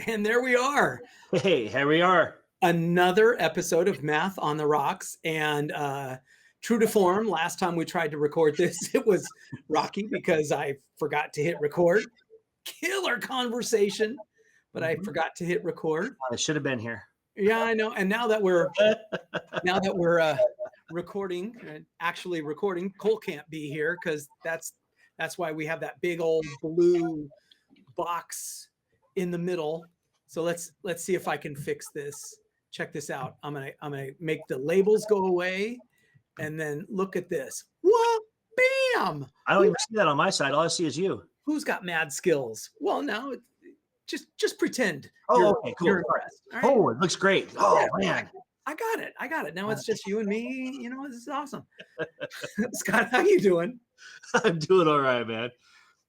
And there we are. Hey, here we are. Another episode of Math on the Rocks. And true to form, last time we tried to record this, it was rocky because I forgot to hit record. Killer conversation, but I forgot to hit record. I should have been here. Yeah, I know. And now that we're recording, actually recording, Cole can't be here because that's why we have that big old blue box in the middle. So let's see if I can fix this. Check this out. I'm gonna make the labels go away, and then look at this. What? Bam! I don't even see that on my side. All I see is you. Who's got mad skills? Well, now just pretend. Oh, okay, cool. You're impressed. Right? Oh, it looks great. Oh yeah, man, I got it. Now it's just you and me. You know, this is awesome. Scott, how you doing? I'm doing all right, man.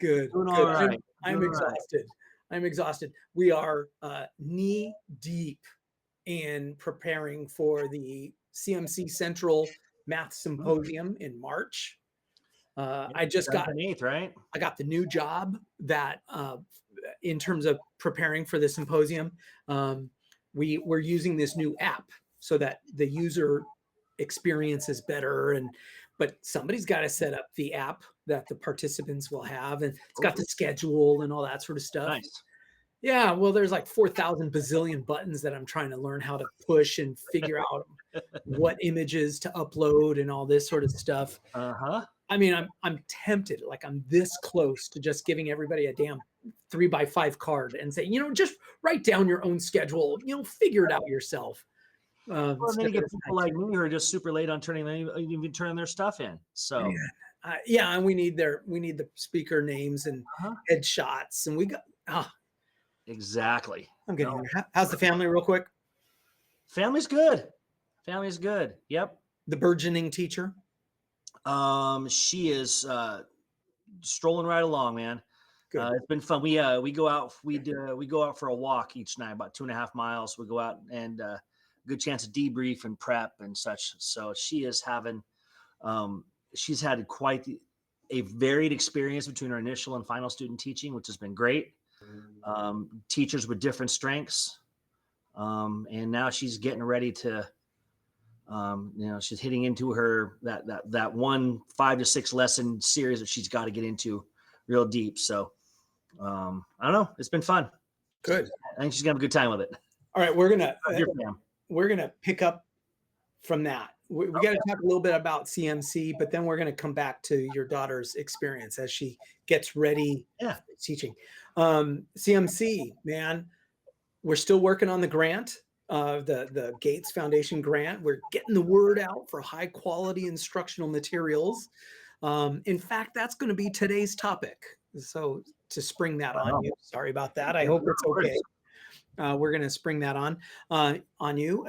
Good. Doing all right. I'm exhausted. I'm exhausted. We are knee deep in preparing for the CMC Central Math Symposium in March. I just got the 8th, right? I got the new job that in terms of preparing for the symposium, we're using this new app so that the user experience is better, but somebody's got to set up the app that the participants will have, and it's got the schedule and all that sort of stuff. Nice. Yeah, well, there's like 4,000 bazillion buttons that I'm trying to learn how to push and figure out what images to upload and all this sort of stuff. I mean, I'm tempted, like I'm this close to just giving everybody a damn 3x5 card and say, just write down your own schedule, figure it out yourself. Well, then you get people like me who are just super late on turning their stuff in. So yeah, and we need the speaker names and headshots, and we got exactly. I'm getting here. How's the family, real quick? Family's good. Family's good. Yep. The burgeoning teacher. She is strolling right along, man. It's been fun. We go out. We go out for a walk each night, about 2.5 miles. We go out and good chance to debrief and prep and such. So she is having, she's had quite a varied experience between her initial and final student teaching, which has been great. Teachers with different strengths, and now she's getting ready to. She's hitting into her that 1 5 to 6 lesson series that she's got to get into real deep. So I don't know. It's been fun. Good. I think she's gonna have a good time with it. All right, we're gonna pick up from that. We got to talk a little bit about CMC, but then we're going to come back to your daughter's experience as she gets ready for teaching. CMC, man, we're still working on the grant. The Gates Foundation grant. We're getting the word out for high quality instructional materials. In fact, that's going to be today's topic. So to spring that on you, sorry about that. I hope it's okay. We're going to spring that on you.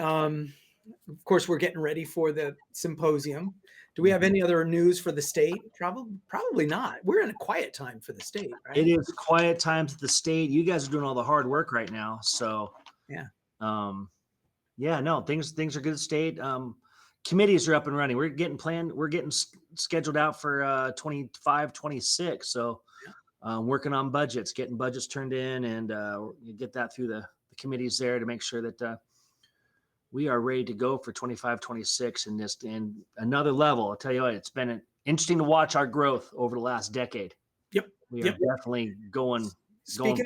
Of course, we're getting ready for the symposium. Do we have any other news for the state? Probably not. We're in a quiet time for the state, right? It is quiet times at the state. You guys are doing all the hard work right now. So yeah. No, things are good at state. Committees are up and running. We're getting scheduled out for 25, 26. So working on budgets, getting budgets turned in, and you get that through the committees there to make sure that we are ready to go for 25, 26 and another level. I'll tell you what, it's been interesting to watch our growth over the last decade. Yep. We are definitely going. Speaking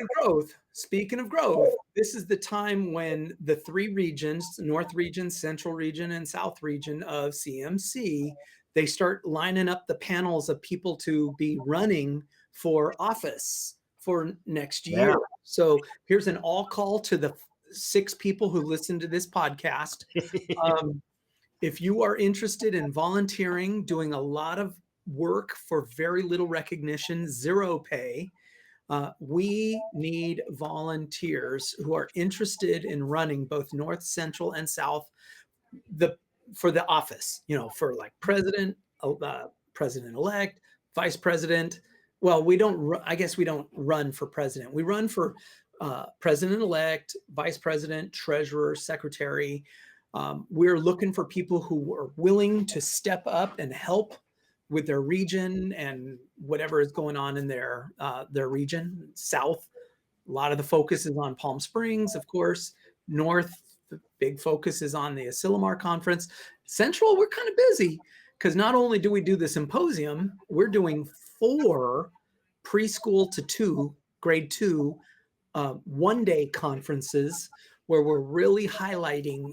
of growth, this is the time when the 3 regions, North region, Central region, and South region of CMC, they start lining up the panels of people to be running for office for next year. Yeah. So here's an all call to the 6 people who listen to this podcast. If you are interested in volunteering, doing a lot of work for very little recognition, 0 pay, we need volunteers who are interested in running both North, Central, and South for the office, for like president, president-elect, vice president. Well, I guess we don't run for president. We run for president-elect, vice president, treasurer, secretary. We're looking for people who are willing to step up and help with their region and whatever is going on in their region, South, A lot of the focus is on Palm Springs, of course. North, the big focus is on the Asilomar Conference. Central, we're kind of busy because not only do we do the symposium, we're doing 4 preschool to 2, grade 2, one-day conferences where we're really highlighting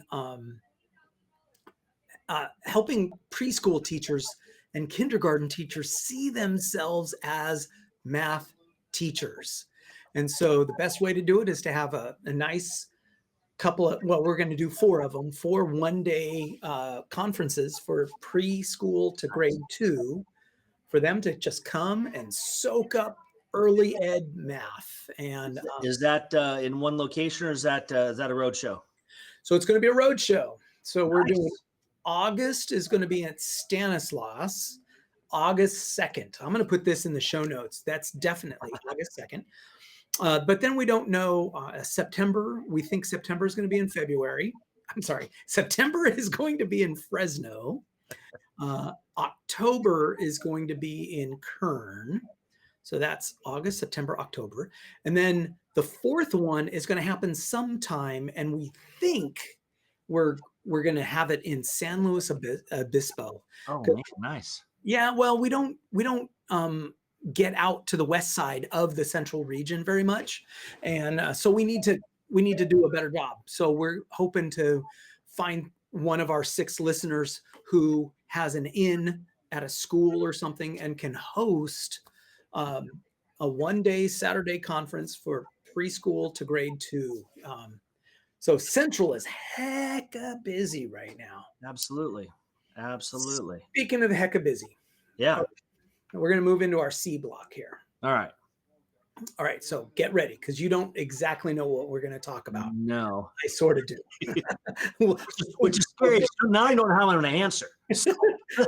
helping preschool teachers and kindergarten teachers see themselves as math teachers. And so the best way to do it is to have a nice couple of, well, we're going to do 4 of them, 4 one-day conferences for preschool to grade 2, for them to just come and soak up early ed math. And Is that in one location, or is that a road show? so it's going to be a road show. So we're Nice. doing August is going to be at Stanislaus, August 2nd. I'm going to put this in the show notes. That's definitely August 2nd. But then we don't know September. We think September is going to be in February. I'm sorry. September is going to be in Fresno. October is going to be in Kern. So that's August, September, October. And then the 4th one is going to happen sometime. And we think we're going to have it in San Luis Obispo. Oh, man, nice. Yeah, well, we don't get out to the west side of the central region very much, and so we need to do a better job. So we're hoping to find one of our 6 listeners who has an inn at a school or something and can host a one-day Saturday conference for preschool to grade 2. So Central is hecka busy right now. Absolutely. Speaking of hecka busy, Yeah. we're going to move into our C block here. All right. All right, so get ready because you don't exactly know what we're going to talk about. No. I sort of do. Which is scary. So now I don't know how I'm going to answer.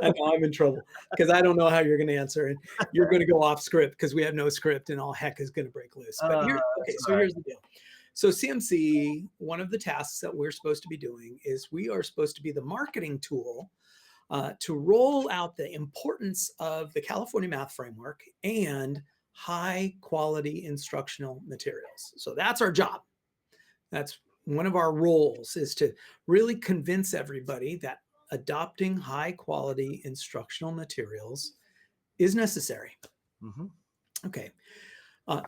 I know I'm in trouble because I don't know how you're going to answer, and you're going to go off script because we have no script, and all heck is going to break loose. But here's the deal. So CMC, one of the tasks that we're supposed to be doing is we are supposed to be the marketing tool to roll out the importance of the California Math Framework and high quality instructional materials. So that's our job. That's one of our roles, is to really convince everybody that adopting high quality instructional materials is necessary. Mm-hmm. Okay.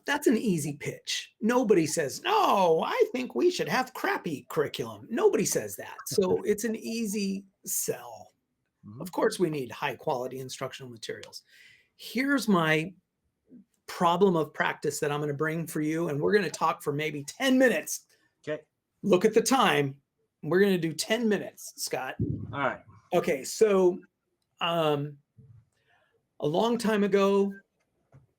That's an easy pitch. Nobody says, no, I think we should have crappy curriculum. Nobody says that. So it's an easy sell. Mm-hmm. Of course, we need high quality instructional materials. Here's my problem of practice that I'm going to bring for you. And we're going to talk for maybe 10 minutes. Okay. Look at the time. We're going to do 10 minutes, Scott. All right. Okay. So a long time ago,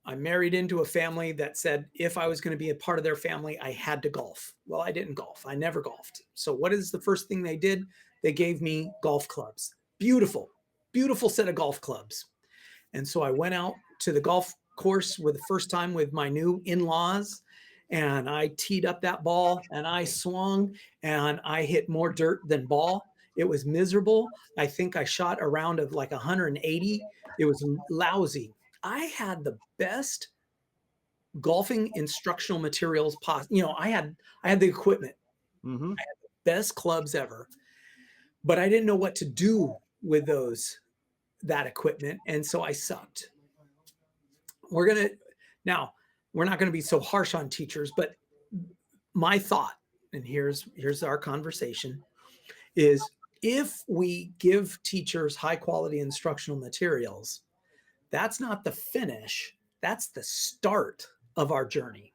I married into a family that said if I was going to be a part of their family, I had to golf. Well, I didn't golf. I never golfed. So what is the first thing they did? They gave me golf clubs. Beautiful, beautiful set of golf clubs. And so I went out to the golf course for the first time with my new in-laws, and I teed up that ball and I swung and I hit more dirt than ball. It was miserable. I think I shot a round of like 180. It was lousy. I had the best golfing instructional materials possible. You know, I had the equipment. Mm-hmm. I had the best clubs ever, but I didn't know what to do with that equipment, and so I sucked. We're not going to be so harsh on teachers, but my thought, and here's our conversation, is if we give teachers high quality instructional materials, that's not the finish, that's the start of our journey.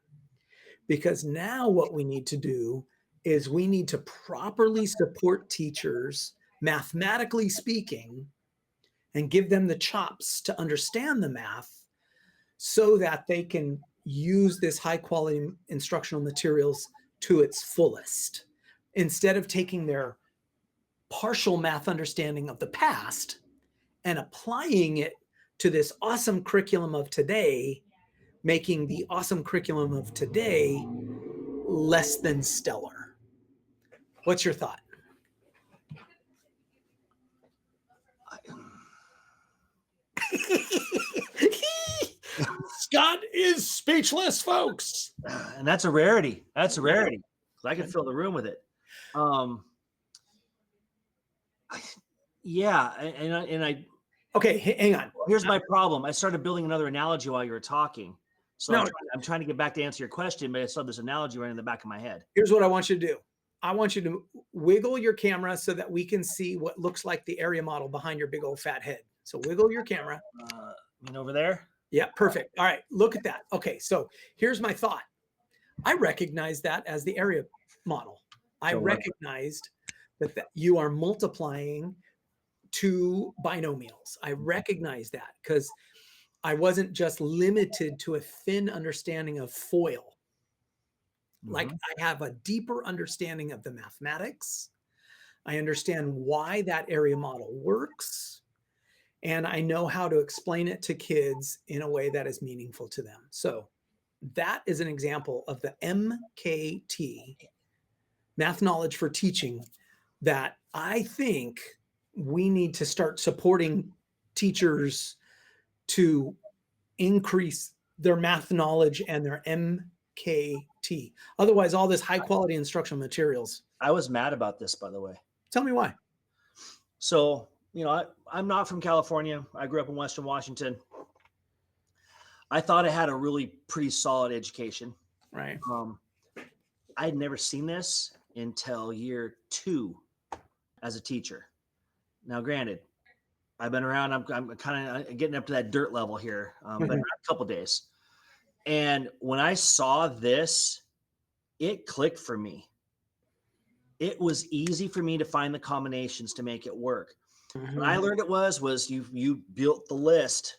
Because now what we need to do is we need to properly support teachers, mathematically speaking, and give them the chops to understand the math so that they can use this high quality instructional materials to its fullest. Instead of taking their partial math understanding of the past and applying it to this awesome curriculum of today, making the awesome curriculum of today less than stellar. What's your thought? Scott is speechless, folks. And that's a rarity. That's a rarity. 'Cause I can fill the room with it. Um, yeah, and I Okay, hang on. here's my problem. I started building another analogy while you were talking. So No, I'm trying to get back to answer your question, but I saw this analogy right in the back of my head. here's what I want you to do. I want you to wiggle your camera so that we can see what looks like the area model behind your big old fat head. So wiggle your camera. Over there? Yeah, perfect. All right, look at that. Okay, so here's my thought. I recognize that as the area model. I recognized that you are multiplying two binomials. I recognize that because I wasn't just limited to a thin understanding of FOIL. Like I have a deeper understanding of the mathematics. I understand why that area model works. And I know how to explain it to kids in a way that is meaningful to them. So that is an example of the MKT, math knowledge for teaching, that I think we need to start supporting teachers to increase their math knowledge and their MKT. Otherwise, all this high quality instructional materials. I was mad about this, by the way. Tell me why. So, I'm not from California. I grew up in Western Washington. I thought I had a really pretty solid education. Right. I had never seen this until year 2 as a teacher. Now, granted, I've been around. I'm kind of getting up to that dirt level here. Been around a couple days, and when I saw this, it clicked for me. It was easy for me to find the combinations to make it work. What I learned it was you built the list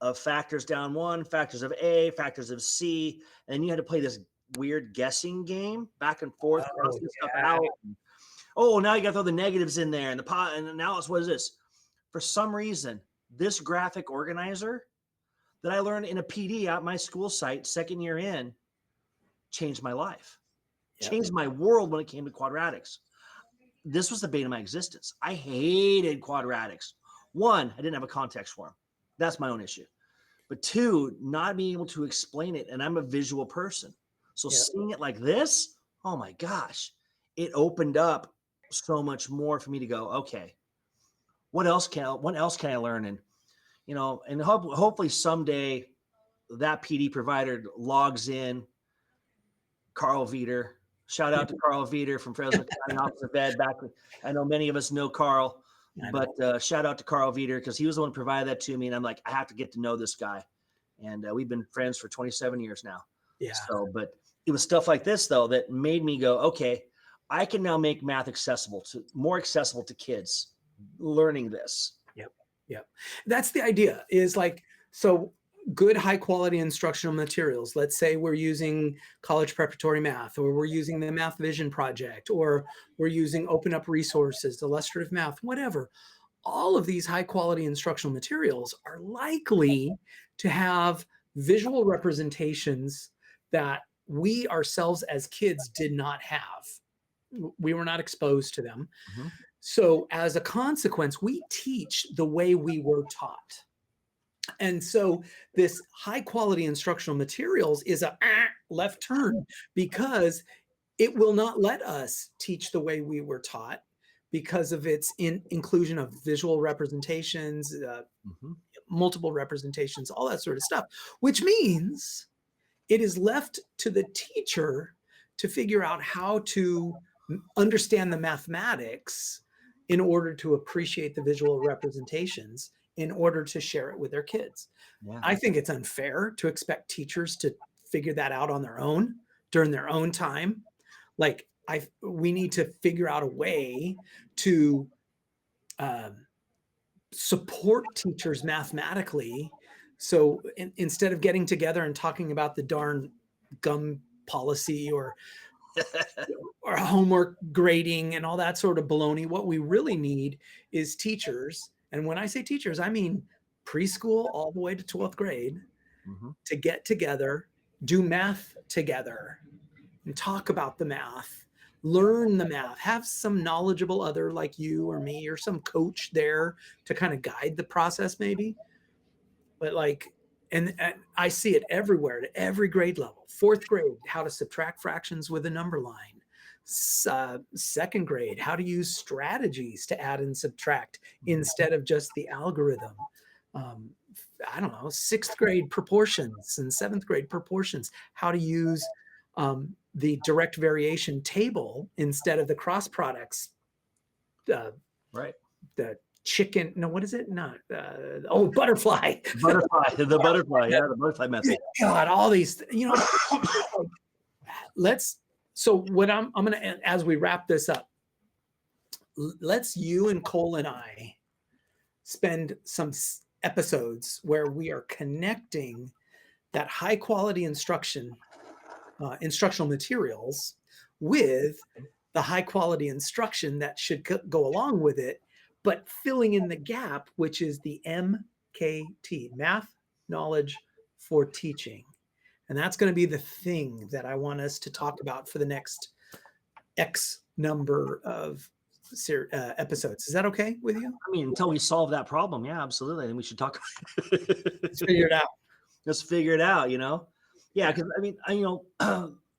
of factors down 1, factors of A, factors of C, and you had to play this weird guessing game back and forth, crossing stuff out. Oh, now you got to throw the negatives in there and the pot, and now it's what is this? For some reason, this graphic organizer that I learned in a PD at my school site, second year in, changed my life, changed my world when it came to quadratics. This was the bane of my existence. I hated quadratics. 1, I didn't have a context for them. That's my own issue. But 2, not being able to explain it. And I'm a visual person. So seeing it like this, oh my gosh, it opened up so much more for me to go, okay, what else can I learn? And, and hopefully someday that PD provider logs in Carl Veeder. Shout out to Carl Veeder from Fresno County Office of Ed. I know many of us know Carl, but shout out to Carl Veeder because he was the one who provided that to me. And I'm like, I have to get to know this guy. And we've been friends for 27 years now. Yeah. So, but it was stuff like this though that made me go, okay, I can now make math more accessible to kids learning this. Yep. That's the idea, is like, so good high quality instructional materials. Let's say we're using college preparatory math, or we're using the Math Vision Project, or we're using Open Up Resources, illustrative math, whatever. All of these high quality instructional materials are likely to have visual representations that we ourselves as kids did not have. We were not exposed to them. So as a consequence, we teach the way we were taught. And so this high quality instructional materials is a left turn, because it will not let us teach the way we were taught because of its inclusion of visual representations, multiple representations, all that sort of stuff, which means it is left to the teacher to figure out how to understand the mathematics in order to appreciate the visual representations, in order to share it with their kids. I think it's unfair to expect teachers to figure that out on their own during their own time. Like we need to figure out a way to support teachers mathematically. So instead of getting together and talking about the darn gum policy or homework grading and all that sort of baloney, what we really need is teachers. And when I say teachers, I mean preschool all the way to 12th grade, to get together, do math together, and talk about the math, learn the math, have some knowledgeable other like you or me or some coach there to kind of guide the process maybe. But like, And I see it everywhere, at every grade level. 4th grade, how to subtract fractions with a number line. 2nd grade, how to use strategies to add and subtract instead of just the algorithm. I don't know, 6th grade proportions and 7th grade proportions, how to use the direct variation table instead of the cross products. Right. The chicken, no, what is it? Not, butterfly. Butterfly, the butterfly, yeah, the butterfly method. God, all these, so what I'm going to, as we wrap this up, let's you and Cole and I spend some episodes where we are connecting that high quality instructional materials with the high quality instruction that should go along with it, but filling in the gap, which is the MKT, math, knowledge for teaching. And that's going to be the thing that I want us to talk about for the next X number of episodes. Is that okay with you? I mean, until we solve that problem, yeah, absolutely. Then we should talk. Let's figure it out. Let's figure it out, Yeah, because I mean,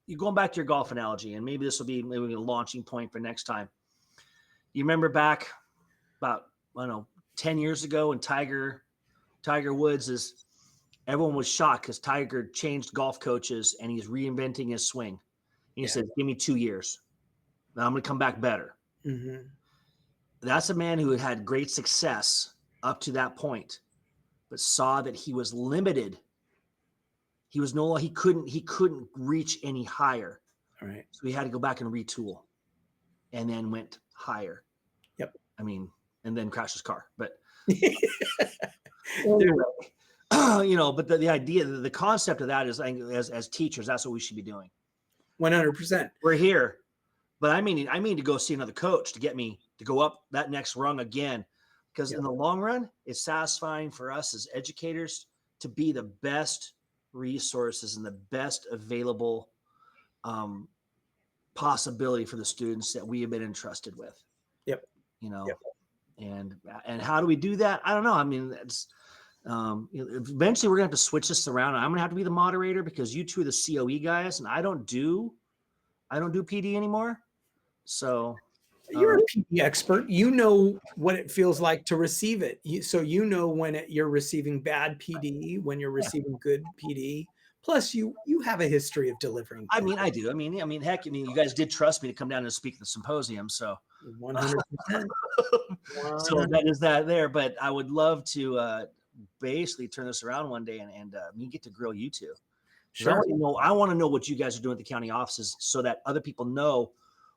you're going back to your golf analogy, and maybe this will be maybe a launching point for next time. You remember back about, 10 years ago when Tiger Woods everyone was shocked because Tiger changed golf coaches and he's reinventing his swing. And he said, give me 2 years. Now I'm going to come back better. Mm-hmm. That's a man who had great success up to that point, but saw that he was limited. He was he couldn't reach any higher. All right. So he had to go back and retool and then went higher. Yep. I mean, and then crashed his car, but but the idea, the concept of that is, as teachers, that's what we should be doing. 100%. We're here, but I mean to go see another coach to get me to go up that next rung again, because in the long run, it's satisfying for us as educators to be the best resources and the best available possibility for the students that we have been entrusted with. Yep. And how do we do that? I don't know. I mean, it's eventually we're gonna have to switch this around. I'm gonna have to be the moderator because you two are the COE guys, and I don't do PD anymore. So you're a PD expert. You know what it feels like to receive it. So when you're receiving bad PD, when you're receiving good PD. Plus, you have a history of delivering. I mean, I do. I mean, heck, you guys did trust me to come down and speak at the symposium, so 100%. So that is that there. But I would love to basically turn this around one day and me get to grill you two. Sure. I want to know what you guys are doing at the county offices so that other people know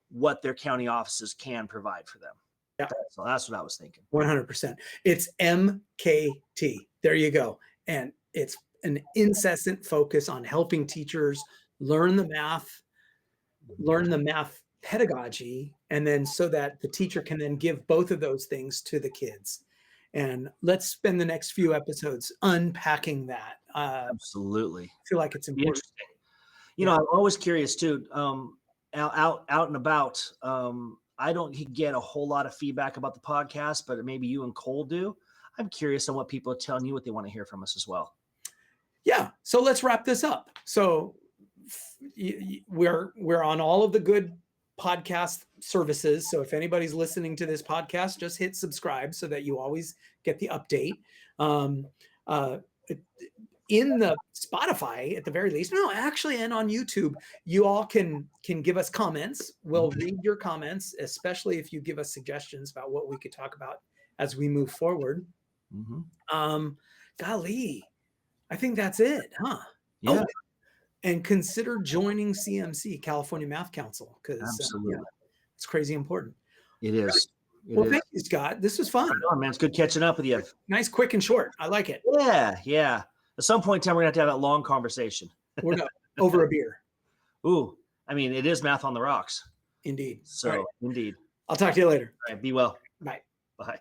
what their county offices can provide for them. Yeah. So that's what I was thinking. 100%. It's MKT. There you go. And it's an incessant focus on helping teachers learn the math pedagogy, and then so that the teacher can then give both of those things to the kids. And let's spend the next few episodes unpacking that. Absolutely. I feel like it's important. I'm always curious too. Out and about. I don't get a whole lot of feedback about the podcast, but maybe you and Cole do. I'm curious on what people are telling you, what they want to hear from us as well. Yeah. So let's wrap this up. So we're on all of the good podcast services. So if anybody's listening to this podcast, just hit subscribe so that you always get the update. In the Spotify, at the very least, and on YouTube, you all can give us comments. We'll read your comments, especially if you give us suggestions about what we could talk about as we move forward. Mm-hmm. Golly, I think that's it, huh? Yeah. And consider joining CMC, California Math Council, because it's crazy important. It is. Thank you, Scott. This was fun. Oh, man, it's good catching up with you. Nice, quick, and short. I like it. Yeah. At some point in time, we're going to have that long conversation. We're not over a beer. Ooh, I mean, it is math on the rocks. Indeed. So, Indeed. I'll talk to you later. All right, be well. Bye. Bye.